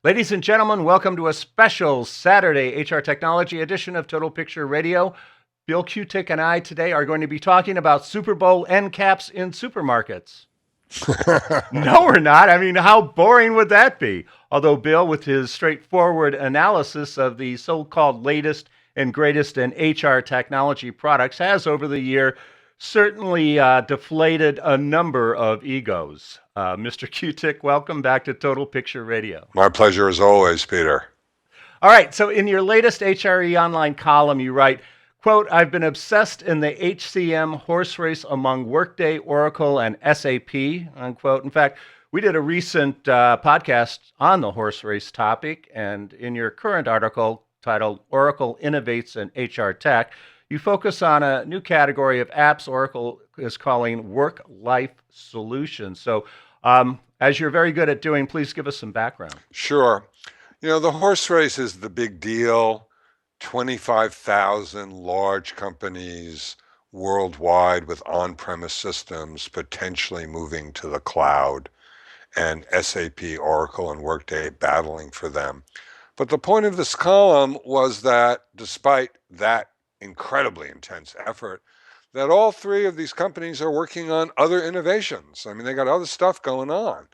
Ladies and gentlemen, welcome to a special Saturday HR Technology edition of Total Picture Radio. Bill Kutik and I today are going to be talking about Super Bowl end caps in supermarkets. No, we're not. I mean, how boring would that be? Although Bill, with his straightforward analysis of the so-called latest and greatest in HR technology products, has over the year certainly deflated a number of egos. Mr. Kutik, welcome back to Total Picture Radio. My pleasure as always, Peter. All right, so in your latest HRE Online Column, you write, quote, I've been obsessed in the HCM horse race among Workday, Oracle, and SAP, unquote. In fact, we did a recent podcast on the horse race topic, and in your current article titled Oracle Innovates in HR Tech, you focus on a new category of apps Oracle is calling work-life solutions. So as you're very good at doing, please give us some background. Sure. You know, the horse race is the big deal. 25,000 large companies worldwide with on-premise systems potentially moving to the cloud, and SAP, Oracle, and Workday battling for them. But the point of this column was that despite that incredibly intense effort, that all three of these companies are working on other innovations. I mean, they got other stuff going on.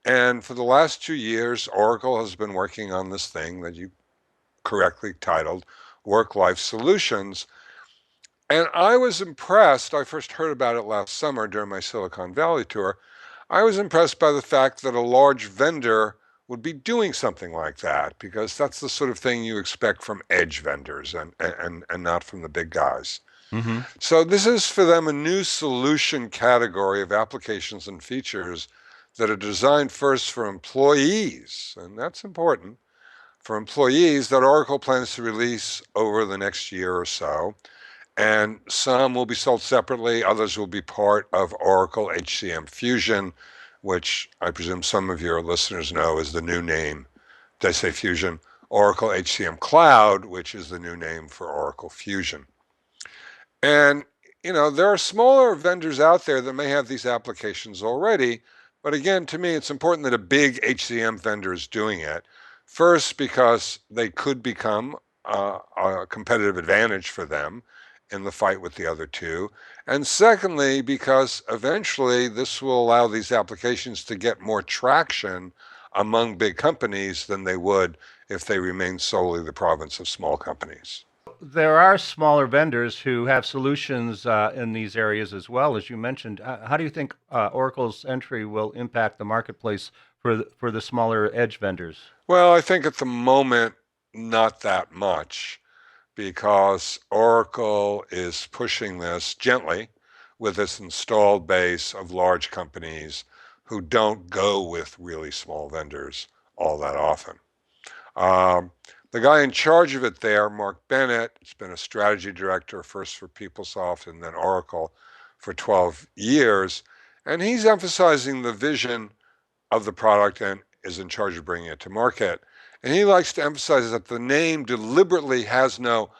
And for the last 2 years, Oracle has been working on this thing that you correctly titled Work-Life Solutions. And I was impressed. I first heard about it last summer during my Silicon Valley tour. I was impressed by the fact that a large vendor would be doing something like that, because that's the sort of thing you expect from edge vendors and not from the big guys. Mm-hmm. So this is for them a new solution category of applications and features that are designed first for employees, and that's important, for employees that Oracle plans to release over the next year or so. And some will be sold separately, others will be part of Oracle HCM Fusion, which I presume some of your listeners know is the new name. Did I say Fusion? Oracle HCM Cloud, which is the new name for Oracle Fusion. And, you know, there are smaller vendors out there that may have these applications already. But again, to me, it's important that a big HCM vendor is doing it. First, because they could become a competitive advantage for them in the fight with the other two. And secondly, because eventually this will allow these applications to get more traction among big companies than they would if they remain solely the province of small companies. There are smaller vendors who have solutions in these areas as well, as you mentioned. How do you think Oracle's entry will impact the marketplace for the smaller edge vendors? Well, I think at the moment, not that much, because Oracle is pushing this gently with its installed base of large companies who don't go with really small vendors all that often. The guy in charge of it there, Mark Bennett, has been a strategy director first for PeopleSoft and then Oracle for 12 years, and he's emphasizing the vision of the product and is in charge of bringing it to market. And he likes to emphasize that the name deliberately has no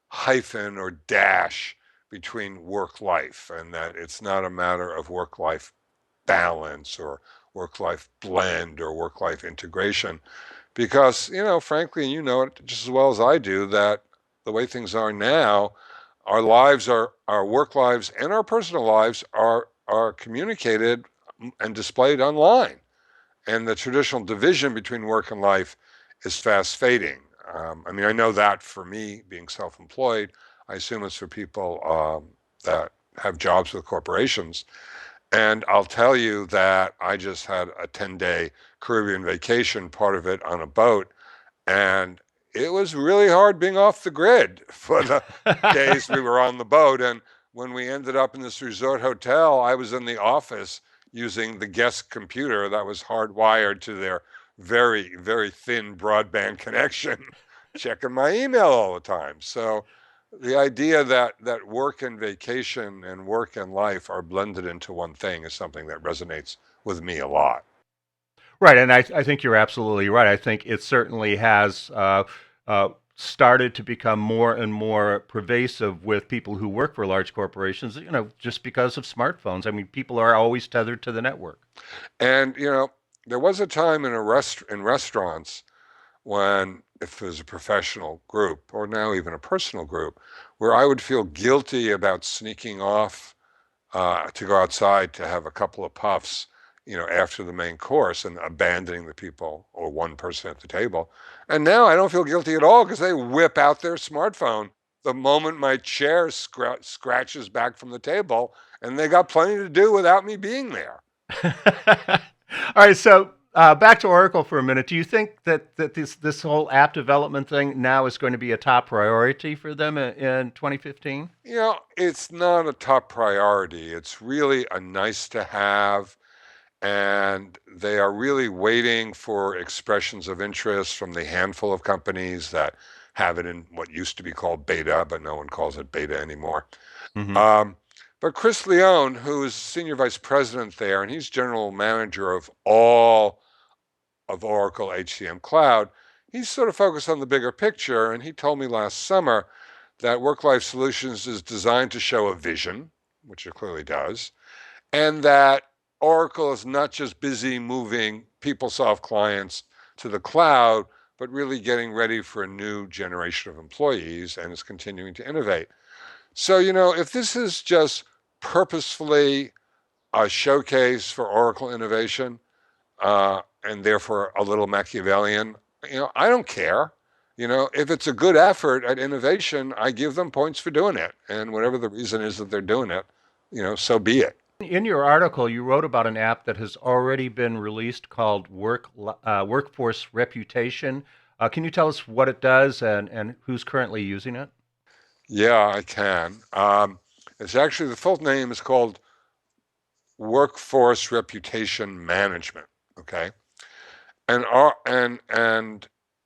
hyphen or dash between work-life, and that it's not a matter of work-life balance or work-life blend or work-life integration. Because, you know, frankly, and you know it just as well as I do, that the way things are now, our lives are, our work lives and our personal lives are communicated and displayed online. And the traditional division between work and life is fast fading. I mean, I know that for me, being self-employed, I assume it's for people that have jobs with corporations. And I'll tell you that I just had a 10-day Caribbean vacation, part of it on a boat, and it was really hard being off the grid for the days we were on the boat. And when we ended up in this resort hotel, I was in the office using the guest computer that was hardwired to their very, very thin broadband connection, checking my email all the time. So the idea that work and vacation and work and life are blended into one thing is something that resonates with me a lot. Right, and I think you're absolutely right. I think it certainly has started to become more and more pervasive with people who work for large corporations, you know, just because of smartphones. I mean, people are always tethered to the network. And, you know, there was a time in restaurants when, if there's a professional group or now even a personal group, where I would feel guilty about sneaking off to go outside to have a couple of puffs, after the main course and abandoning the people or one person at the table. And now I don't feel guilty at all because they whip out their smartphone the moment my chair scratches back from the table, and they got plenty to do without me being there. All right, so back to Oracle for a minute. Do you think that this whole app development thing now is going to be a top priority for them in 2015? It's not a top priority. It's really a nice to have, and they are really waiting for expressions of interest from the handful of companies that have it in what used to be called beta, but no one calls it beta anymore. Hmm. Um, but Chris Leone, who is senior vice president there, and he's general manager of all of Oracle HCM Cloud, he's sort of focused on the bigger picture. And he told me last summer that Work Life Solutions is designed to show a vision, which it clearly does, and that Oracle is not just busy moving PeopleSoft clients to the cloud, but really getting ready for a new generation of employees and is continuing to innovate. So, if this is just purposefully a showcase for Oracle innovation, and therefore a little Machiavellian, I don't care. If it's a good effort at innovation, I give them points for doing it. And whatever the reason is that they're doing it, so be it. In your article, you wrote about an app that has already been released called Workforce Reputation. Can you tell us what it does and who's currently using it? Yeah, I can. It's actually, the full name is called Workforce Reputation Management. Okay. And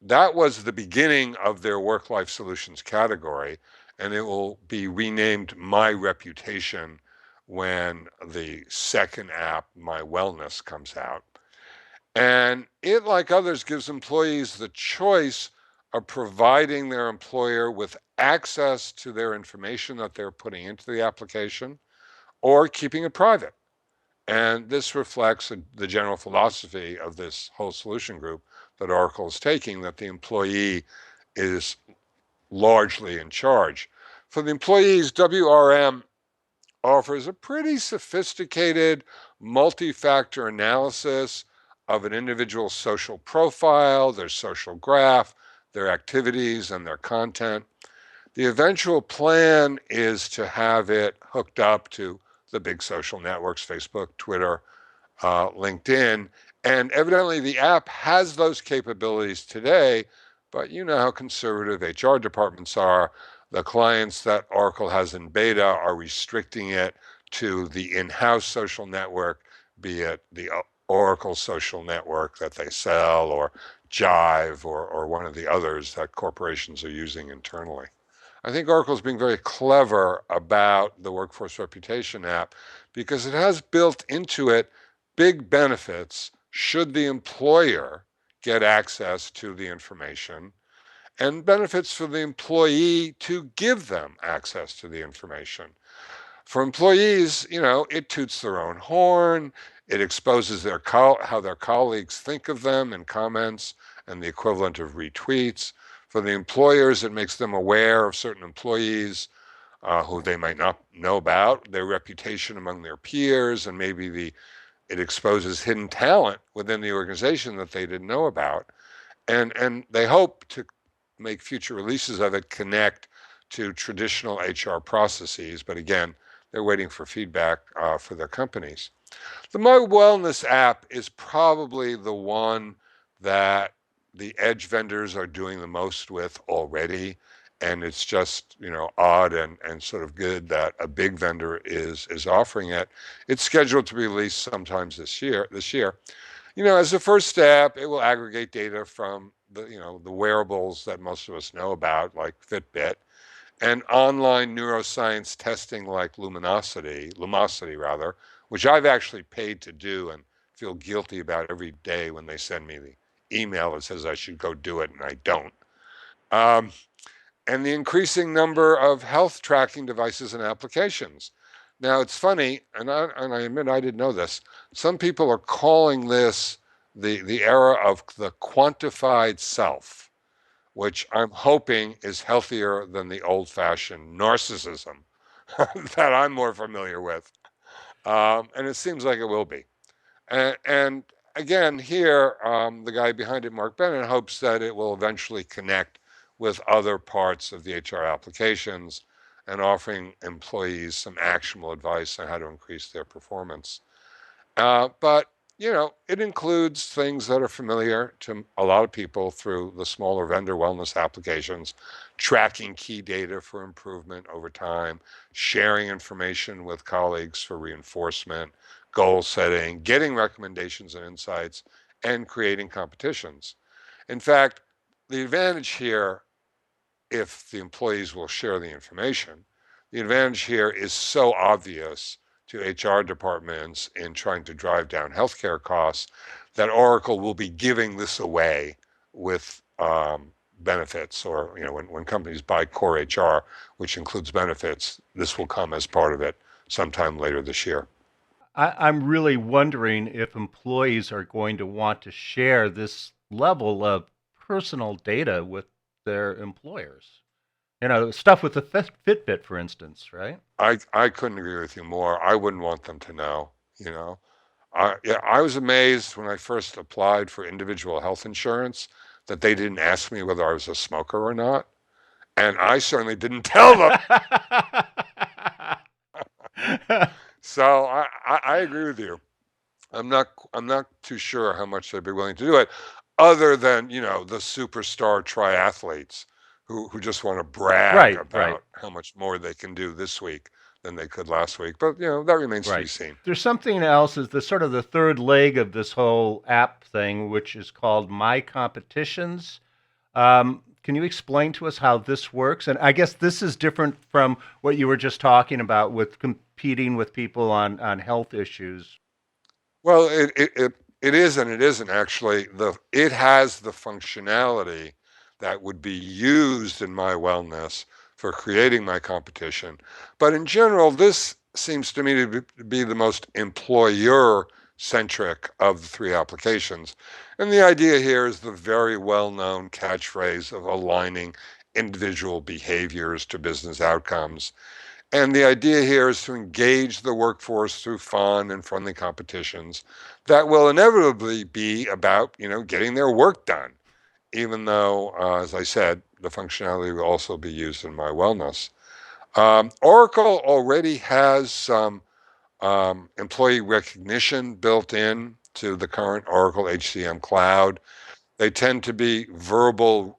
that was the beginning of their work life solutions category, and it will be renamed My Reputation when the second app, My Wellness, comes out. And it, like others, gives employees the choice of providing their employer with access to their information that they're putting into the application or keeping it private. And this reflects the general philosophy of this whole solution group that Oracle is taking, that the employee is largely in charge. For the employees, WRM offers a pretty sophisticated multi-factor analysis of an individual's social profile, their social graph, their activities, and their content. The eventual plan is to have it hooked up to the big social networks, Facebook, Twitter, LinkedIn. And evidently the app has those capabilities today, but you know how conservative HR departments are. The clients that Oracle has in beta are restricting it to the in-house social network, be it the Oracle social network that they sell, or Jive, or one of the others that corporations are using internally. I think Oracle is being very clever about the Workforce Reputation app because it has built into it big benefits should the employer get access to the information, and benefits for the employee to give them access to the information. For employees, it toots their own horn. It exposes how their colleagues think of them in comments and the equivalent of retweets. For the employers, it makes them aware of certain employees who they might not know about, their reputation among their peers, and maybe it exposes hidden talent within the organization that they didn't know about. And they hope to make future releases of it connect to traditional HR processes. But again, they're waiting for feedback for their companies. The My Wellness app is probably the one that the edge vendors are doing the most with already. And it's just, odd and sort of good that a big vendor is offering it. It's scheduled to be released sometimes this year. As a first step, it will aggregate data from the wearables that most of us know about, like Fitbit, and online neuroscience testing like Lumosity rather, which I've actually paid to do and feel guilty about every day when they send me the email that says I should go do it and I don't. Um, and the increasing number of health tracking devices and applications. Now it's funny, and I admit I didn't know this. Some people are calling this the era of the quantified self, which I'm hoping is healthier than the old-fashioned narcissism that I'm more familiar with. And it seems like it will be. And again, here, the guy behind it, Mark Bennett, hopes that it will eventually connect with other parts of the HR applications and offering employees some actionable advice on how to increase their performance. But it includes things that are familiar to a lot of people through the smaller vendor wellness applications, tracking key data for improvement over time, sharing information with colleagues for reinforcement, goal setting, getting recommendations and insights, and creating competitions. In fact, the advantage here, if the employees will share the information, the advantage here is so obvious to HR departments in trying to drive down healthcare costs that Oracle will be giving this away with benefits, or when companies buy core HR, which includes benefits, this will come as part of it sometime later this year. I'm really wondering if employees are going to want to share this level of personal data with their employers. Stuff with the Fitbit, for instance, right? I couldn't agree with you more. I wouldn't want them to know, I was amazed when I first applied for individual health insurance that they didn't ask me whether I was a smoker or not. And I certainly didn't tell them. So I agree with you. I'm not too sure how much they'd be willing to do it, other than the superstar triathletes who just want to brag Right, about how much more they can do this week than they could last week. But that remains to be seen. There's something else, is the sort of the third leg of this whole app thing, which is called My Competitions. Can you explain to us how this works? And I guess this is different from what you were just talking about with competing with people on health issues. Well, it is and it isn't actually. It has the functionality that would be used in My Wellness for creating My Competition. But in general, this seems to me to be the most employer-centric of the three applications. And the idea here is the very well-known catchphrase of aligning individual behaviors to business outcomes. And the idea here is to engage the workforce through fun and friendly competitions that will inevitably be about, getting their work done, even though, as I said, the functionality will also be used in My Wellness. Oracle already has some employee recognition built in to the current Oracle HCM cloud. They tend to be written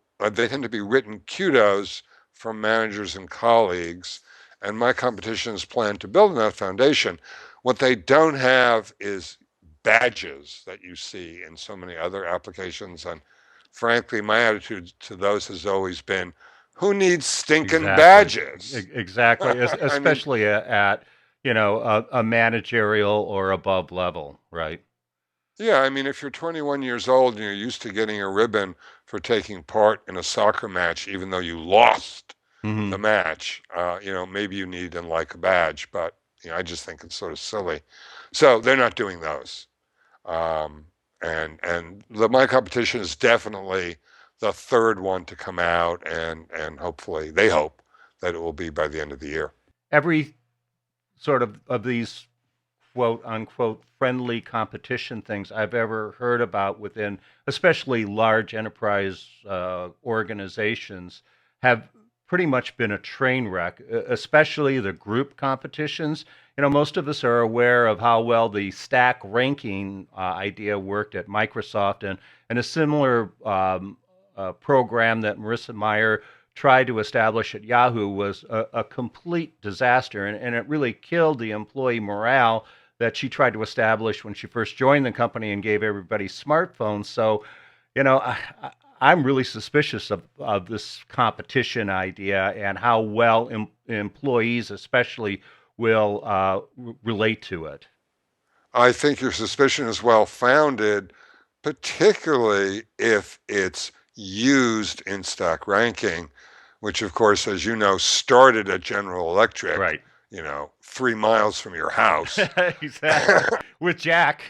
kudos from managers and colleagues. And My Competitions plan to build on that foundation. What they don't have is badges that you see in so many other applications. And frankly, my attitude to those has always been, who needs stinking badges? Exactly, especially at a managerial or above level, right? Yeah, I mean, if you're 21 years old and you're used to getting a ribbon for taking part in a soccer match, even though you lost the match, maybe you need and like a badge, but I just think it's sort of silly. So they're not doing those. And the My Competition is definitely the third one to come out, and hopefully they hope that it will be by the end of the year. Every sort of these quote unquote friendly competition things I've ever heard about within, especially large enterprise organizations, have pretty much been a train wreck, especially the group competitions. Most of us are aware of how well the stack ranking idea worked at Microsoft, and a similar program that Marissa Mayer tried to establish at Yahoo was a complete disaster, and it really killed the employee morale that she tried to establish when she first joined the company and gave everybody smartphones. So, I'm really suspicious of this competition idea and how well employees especially will relate to it. I think your suspicion is well founded, particularly if it's used in stack ranking, which of course, as you know, started at General Electric, Right. 3 miles from your house. Exactly. With Jack.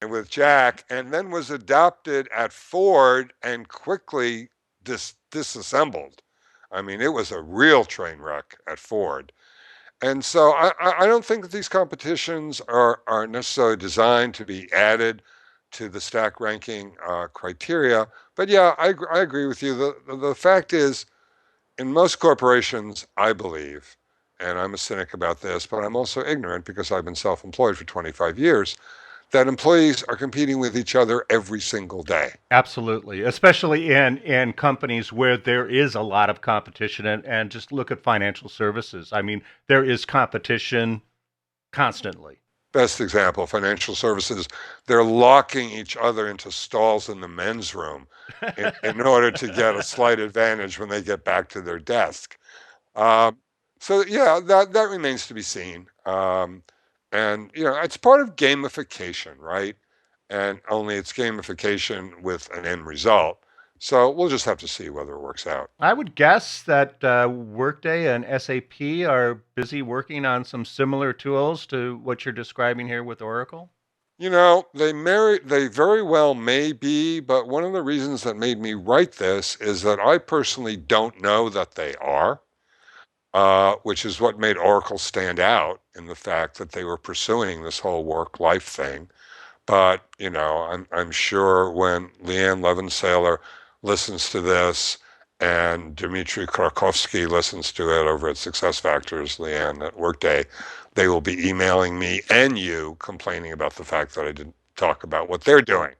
and with Jack, and then was adopted at Ford and quickly disassembled. I mean, it was a real train wreck at Ford. And so I don't think that these competitions are necessarily designed to be added to the stack ranking criteria. But yeah, I agree with you. The fact is, in most corporations, I believe, and I'm a cynic about this, but I'm also ignorant because I've been self-employed for 25 years, that employees are competing with each other every single day. Absolutely, especially in companies where there is a lot of competition, and just look at financial services. I mean, there is competition constantly. Best example, financial services, they're locking each other into stalls in the men's room in order to get a slight advantage when they get back to their desk. Um, so yeah, that remains to be seen. And it's part of gamification, right? And only it's gamification with an end result. So we'll just have to see whether it works out. I would guess that Workday and SAP are busy working on some similar tools to what you're describing here with Oracle. They very well may be, but one of the reasons that made me write this is that I personally don't know that they are, which is what made Oracle stand out in the fact that they were pursuing this whole work-life thing. But, I'm sure when Leanne Levensaler listens to this and Dmitry Krakovsky listens to it over at SuccessFactors, Leanne at Workday, they will be emailing me and you complaining about the fact that I didn't talk about what they're doing.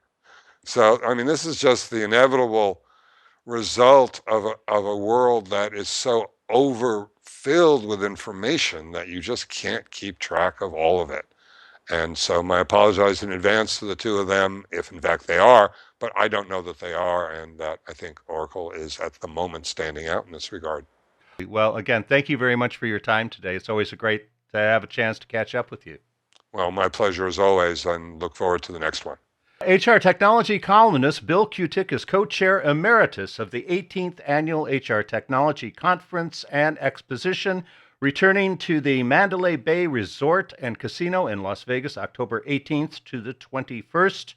So, I mean, this is just the inevitable result of a world that is so overfilled with information that you just can't keep track of all of it. And so I apologize in advance to the two of them, if in fact they are, but I don't know that they are, and that I think Oracle is at the moment standing out in this regard. Well, again, thank you very much for your time today. It's always a great to have a chance to catch up with you. Well, my pleasure as always, and look forward to the next one. HR technology columnist Bill Kutik is co-chair emeritus of the 18th Annual HR Technology Conference and Exposition, returning to the Mandalay Bay Resort and Casino in Las Vegas, October 18th to the 21st.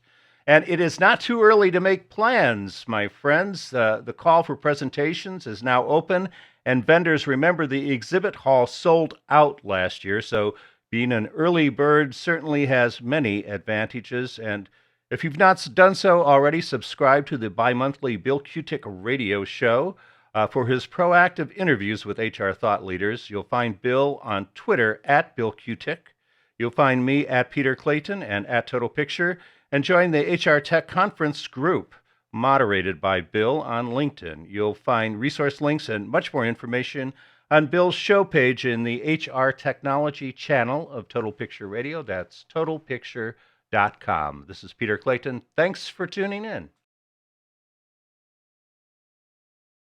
And it is not too early to make plans, my friends. The call for presentations is now open, and vendors, remember, the exhibit hall sold out last year, so being an early bird certainly has many advantages. And if you've not done so already, subscribe to the bi-monthly Bill Kutik Radio Show for his proactive interviews with HR thought leaders. You'll find Bill on Twitter at Bill Kutik. You'll find me at Peter Clayton and at TotalPicture, and join the HR Tech Conference group moderated by Bill on LinkedIn. You'll find resource links and much more information on Bill's show page in the HR Technology channel of Total Picture Radio. That's totalpicture.com. This is Peter Clayton. Thanks for tuning in.